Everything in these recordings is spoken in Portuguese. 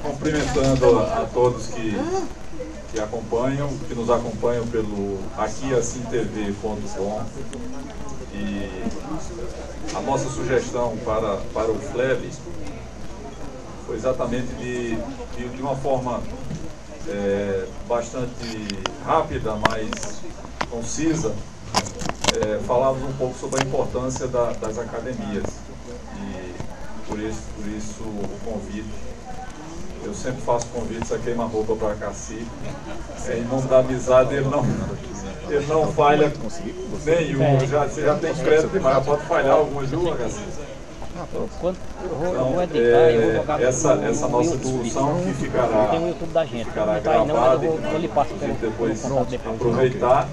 Cumprimentando a todos que acompanham, que nos acompanham pelo aquiassintv.com, e a nossa sugestão para o FLEB foi exatamente de uma forma bastante rápida, mas concisa, falarmos um pouco sobre a importância das academias, e por isso o convite. Eu sempre faço convites a queima-roupa para Cacique. Em nome da amizade, ele não falha nenhum. Você já tem crédito, mas pode falhar algumas duas, Cacique. Então, essa nossa discussão que ficará gravada, e depois aproveitar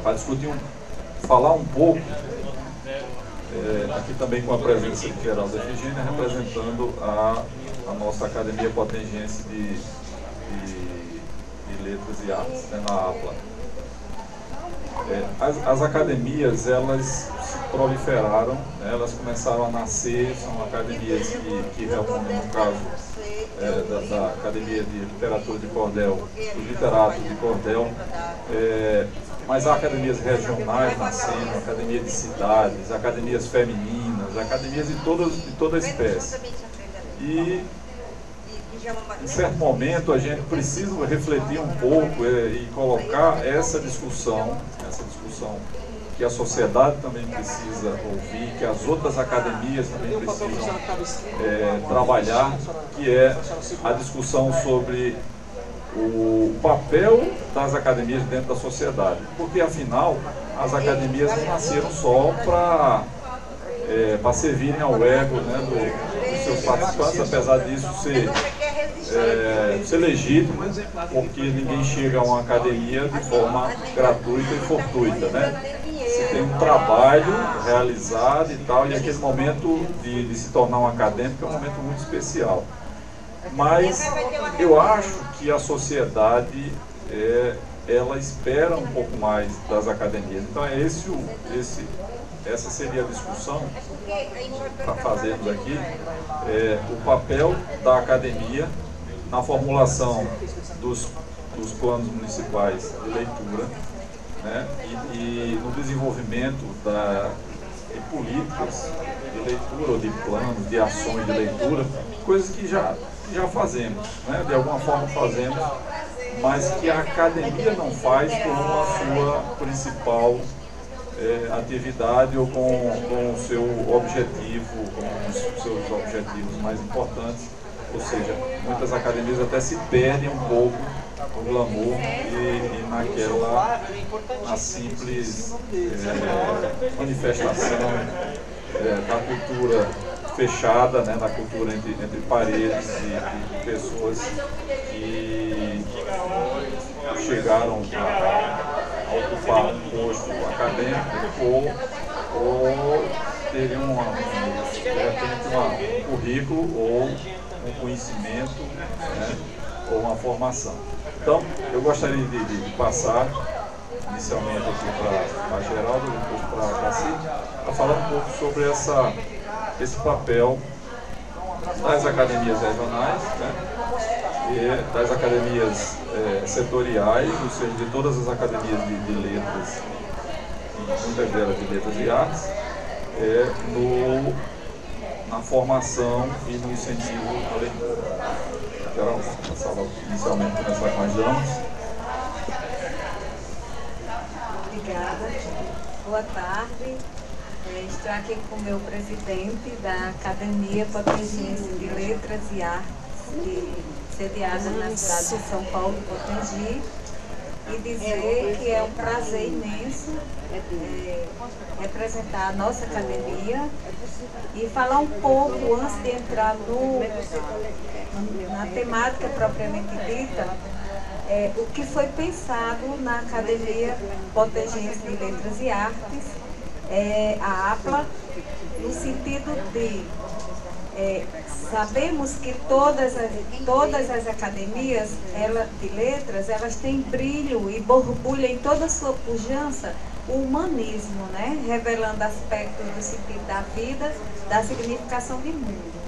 para discutir, falar um pouco, aqui também com a presença de Geraldo Efigênia, representando a nossa Academia Potengiense de Letras e Artes, né, na APLA. As academias, elas se proliferaram, né, elas começaram a nascer, são academias que reúnem, no caso da Academia de Literatura de Cordel, dos literatos de Cordel, mas há academias regionais nascendo, academia de cidades, academias femininas, academias de toda espécie. E, em certo momento, a gente precisa refletir um pouco e colocar essa discussão que a sociedade também precisa ouvir, que as outras academias também precisam trabalhar, que é a discussão sobre o papel das academias dentro da sociedade. Porque, afinal, as academias não nasceram só para servirem ao ego, né, dos seus participantes, apesar disso ser legítimo, porque ninguém chega a uma academia de forma gratuita e fortuita, né? Se tem um trabalho realizado e tal, e aquele momento de se tornar um acadêmico é um momento muito especial. Mas eu acho que a sociedade, ela espera um pouco mais das academias. Então essa seria a discussão para fazermos aqui, o papel da academia na formulação dos planos municipais de leitura, né, e no desenvolvimento de políticas de leitura, ou de planos, de ações de leitura, coisas que já fazemos, né, de alguma forma fazemos, mas que a academia não faz como a sua principal atividade, ou com o seu objetivo, com os seus objetivos mais importantes. Ou seja, muitas academias até se perdem um pouco no glamour e na simples manifestação da cultura fechada, né, da cultura entre paredes de pessoas que chegaram a ocupar um posto acadêmico ou teriam de repente um currículo ou um conhecimento, né, ou uma formação. Então, eu gostaria de passar inicialmente aqui para Geraldo, depois para Cacique, para falar um pouco sobre esse papel das academias regionais, né, e das academias setoriais, ou seja, de todas as academias de letras, e muitas delas de letras e artes, na formação e no incentivo à leitura. Quero inicialmente começar com as damas. Obrigada. Boa tarde. Estou aqui com o meu presidente da Academia Potengiense de Letras e Artes, sediada na cidade de São Paulo, Potengi, e dizer que é um prazer imenso representar a nossa academia e falar um pouco, antes de entrar na temática propriamente dita, o que foi pensado na Academia Potengiense de Letras e Artes, a APLA, no sentido de sabemos que todas as academias de letras, elas têm brilho e borbulha em toda a sua pujança o humanismo, né? Revelando aspectos do sentido da vida, da significação de mundo.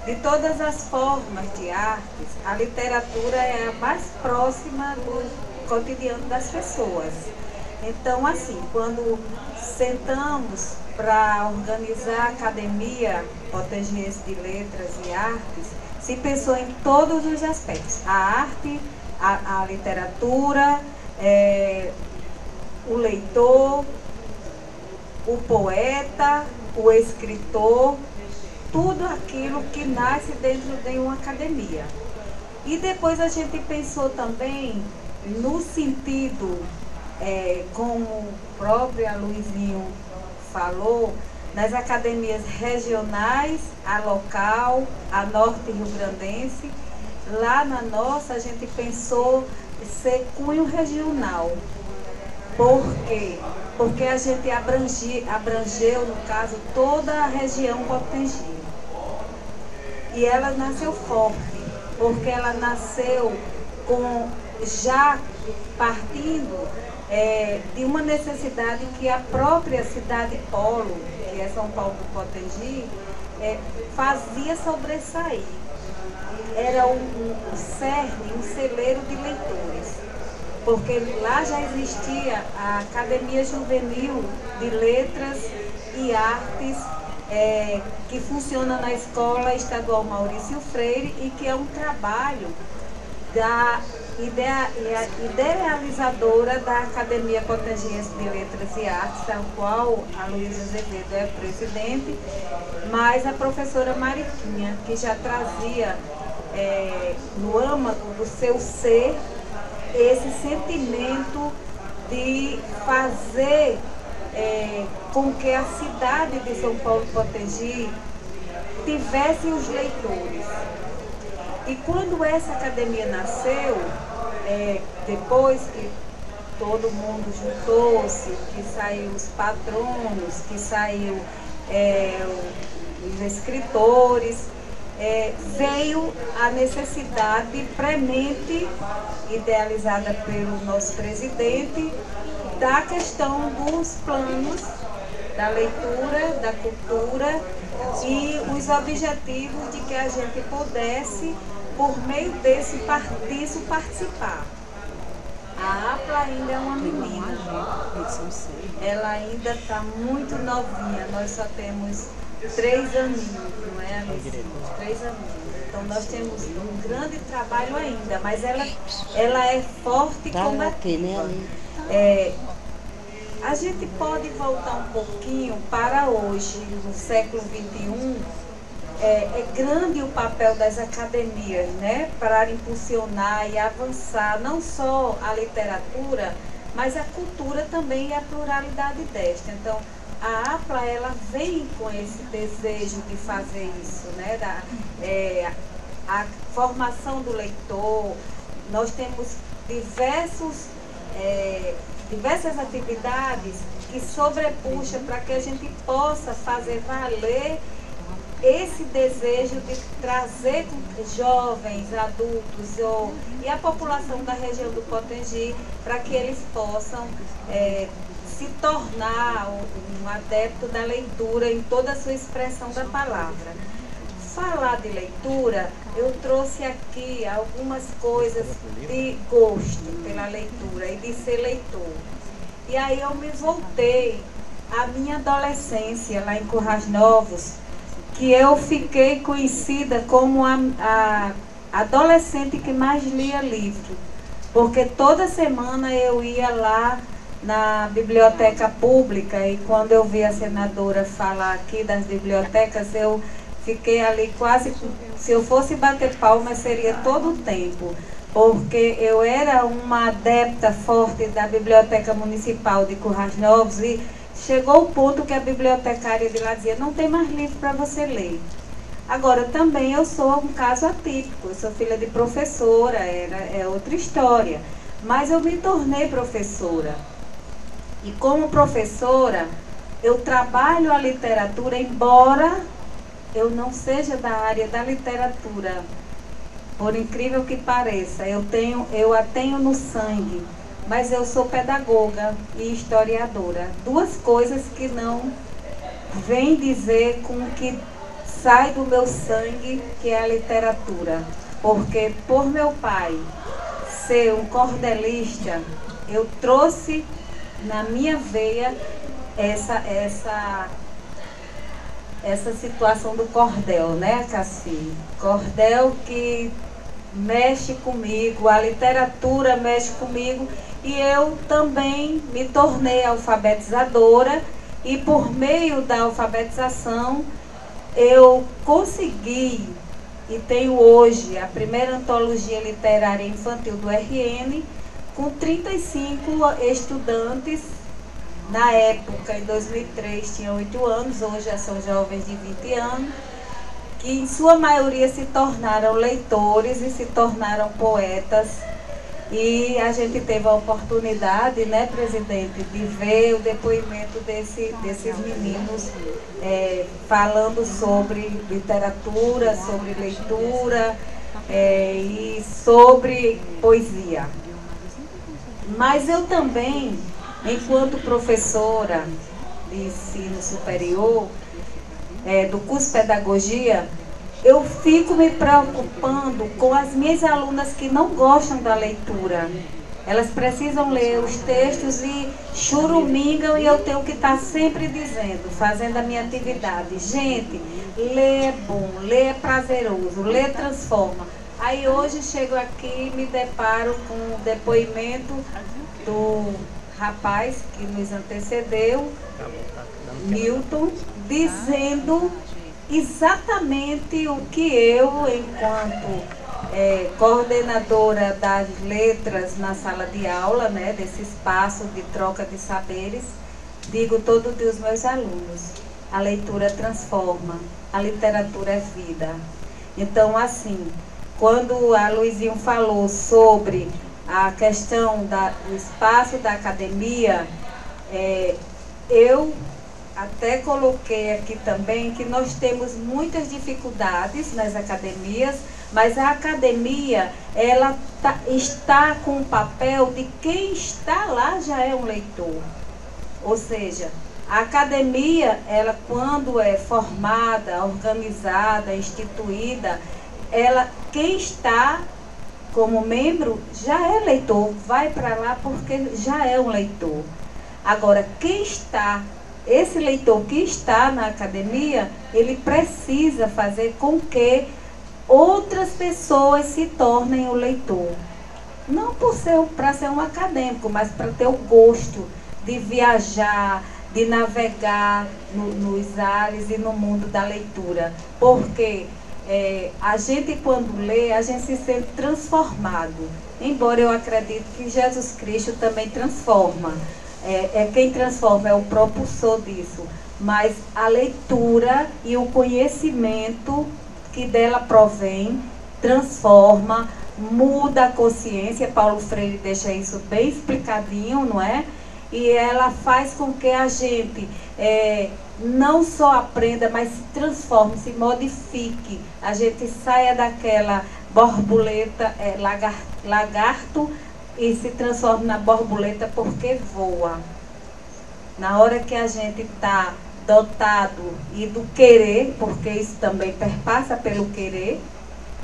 De todas as formas de artes, a literatura é a mais próxima do cotidiano das pessoas. Então, assim, quando sentamos para organizar a Academia Potengiense de Letras e Artes, se pensou em todos os aspectos. A arte, a literatura, o leitor, o poeta, o escritor, tudo aquilo que nasce dentro de uma academia. E depois a gente pensou também no sentido, como o próprio Luizinho falou, nas academias regionais, a local, a norte rio-grandense. Lá na nossa a gente pensou ser cunho regional. Por quê? Porque a gente abrangeu, no caso, toda a região Potengi. E ela nasceu forte, porque ela nasceu já partindo de uma necessidade que a própria cidade polo, que é São Paulo do Potengi, fazia sobressair. Era um cerne, um celeiro de leitores, porque lá já existia a Academia Juvenil de Letras e Artes, que funciona na Escola Estadual Maurício Freire, e que é um trabalho da idealizadora da Academia Potengiense de Letras e Artes, a qual a Luísa Azevedo é presidente, mas a professora Mariquinha, que já trazia no âmago do seu ser esse sentimento de fazer com que a cidade de São Paulo Potengi tivesse os leitores. E quando essa academia nasceu, depois que todo mundo juntou-se, que saiu os patronos, que saiu os escritores, veio a necessidade premente, idealizada pelo nosso presidente, da questão dos planos da leitura, da cultura e os objetivos de que a gente pudesse, por meio disso participar. A APLA ainda é uma menina, ela ainda está muito novinha, nós só temos 3 aninhos, não é, Alice? 3 aninhos. Então nós temos um grande trabalho ainda, mas ela é forte e combativa. A gente pode voltar um pouquinho para hoje, no século XXI. É grande o papel das academias, né, para impulsionar e avançar não só a literatura, mas a cultura também e a pluralidade desta. Então, a APLA, ela vem com esse desejo de fazer isso, né, a formação do leitor. Nós temos diversas atividades que sobrepuxam para que a gente possa fazer valer esse desejo de trazer jovens, adultos e a população da região do Potengi para que eles possam se tornar um adepto da leitura em toda a sua expressão da palavra. Falar de leitura, eu trouxe aqui algumas coisas de gosto pela leitura e de ser leitor. E aí eu me voltei à minha adolescência lá em Currais Novos, que eu fiquei conhecida como a adolescente que mais lia livro, porque toda semana eu ia lá na biblioteca pública, e quando eu vi a senadora falar aqui das bibliotecas, eu fiquei ali quase, se eu fosse bater palmas seria todo o tempo, porque eu era uma adepta forte da Biblioteca Municipal de Currais Novos, e chegou o ponto que a bibliotecária de lá dizia: não tem mais livro para você ler. Agora, também eu sou um caso atípico, eu sou filha de professora, é outra história. Mas eu me tornei professora. E como professora, eu trabalho a literatura, embora eu não seja da área da literatura, por incrível que pareça, eu a tenho no sangue, mas eu sou pedagoga e historiadora. Duas coisas que não vêm dizer com o que sai do meu sangue, que é a literatura. Porque por meu pai ser um cordelista, eu trouxe na minha veia essa situação do cordel, né, Cassi? Cordel que mexe comigo, a literatura mexe comigo, e eu também me tornei alfabetizadora, e por meio da alfabetização eu consegui, e tenho hoje a primeira antologia literária infantil do RN, com 35 estudantes. Na época, em 2003, tinha 8 anos, hoje já são jovens de 20 anos, que em sua maioria se tornaram leitores e se tornaram poetas. E a gente teve a oportunidade, né, presidente, de ver o depoimento desses meninos falando sobre literatura, sobre leitura e sobre poesia. Mas eu também, enquanto professora de ensino superior, do curso de pedagogia, eu fico me preocupando com as minhas alunas que não gostam da leitura. Elas precisam ler os textos e churumingam, e eu tenho que estar sempre dizendo, fazendo a minha atividade: gente, ler é bom, ler é prazeroso, ler transforma. Aí hoje chego aqui e me deparo com o depoimento do rapaz que nos antecedeu, Milton, dizendo exatamente o que eu, enquanto coordenadora das letras na sala de aula, né, desse espaço de troca de saberes, digo todo dia aos meus alunos: a leitura transforma, a literatura é vida. Então, assim, quando a Luizinho falou sobre a questão do espaço da academia, eu até coloquei aqui também que nós temos muitas dificuldades nas academias, mas a academia, ela está com o papel de quem está lá já é um leitor. Ou seja, a academia, ela quando é formada, organizada, instituída, quem está como membro já é leitor, vai para lá porque já é um leitor. Agora, esse leitor que está na academia, ele precisa fazer com que outras pessoas se tornem o leitor. Não para ser um acadêmico, mas para ter o gosto de viajar, de navegar nos ares e no mundo da leitura. Porque a gente, quando lê, a gente se sente transformado. Embora eu acredite que Jesus Cristo também transforma. Quem transforma, é o propulsor disso. Mas a leitura e o conhecimento que dela provém transforma, muda a consciência. Paulo Freire deixa isso bem explicadinho, não é? E ela faz com que a gente não só aprenda, mas se transforme, se modifique. A gente saia daquela borboleta, lagarto, e se transforma na borboleta porque voa. Na hora que a gente está dotado e do querer, porque isso também perpassa pelo querer.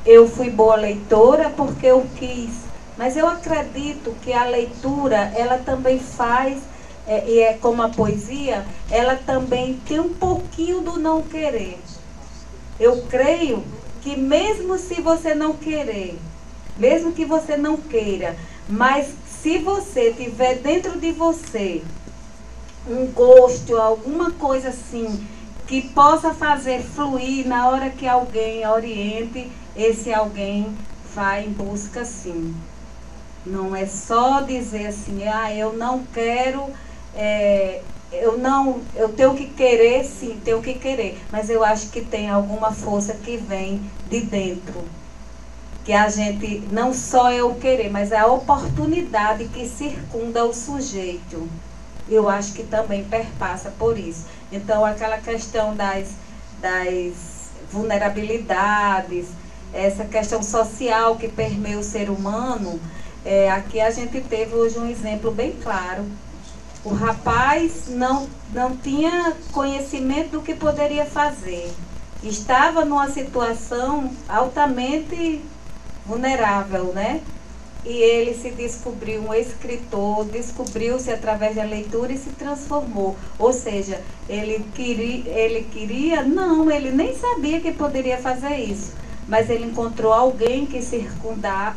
Eu fui boa leitora porque eu quis, mas eu acredito que a leitura, ela também faz, e é como a poesia, ela também tem um pouquinho do não querer. Eu creio que mesmo se você não querer, mesmo que você não queira, mas se você tiver dentro de você um gosto, alguma coisa assim, que possa fazer fluir, na hora que alguém oriente, esse alguém vai em busca sim. Não é só dizer assim: eu não quero, eu tenho que querer, sim, tenho que querer, mas eu acho que tem alguma força que vem de dentro, que a gente, não só é o querer, mas é a oportunidade que circunda o sujeito. Eu acho que também perpassa por isso. Então, aquela questão vulnerabilidades, essa questão social que permeia o ser humano. Aqui a gente teve hoje um exemplo bem claro. O rapaz não tinha conhecimento do que poderia fazer. Estava numa situação altamente vulnerável, né? E ele se descobriu um escritor, descobriu-se através da leitura e se transformou. Ou seja, ele queria, não, ele nem sabia que poderia fazer isso. Mas ele encontrou alguém que circundava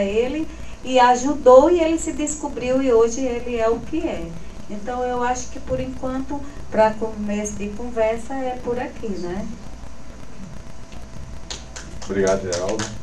ele e ajudou, e ele se descobriu, e hoje ele é o que é. Então eu acho que por enquanto, para começo de conversa, é por aqui, né? Obrigado, Geraldo.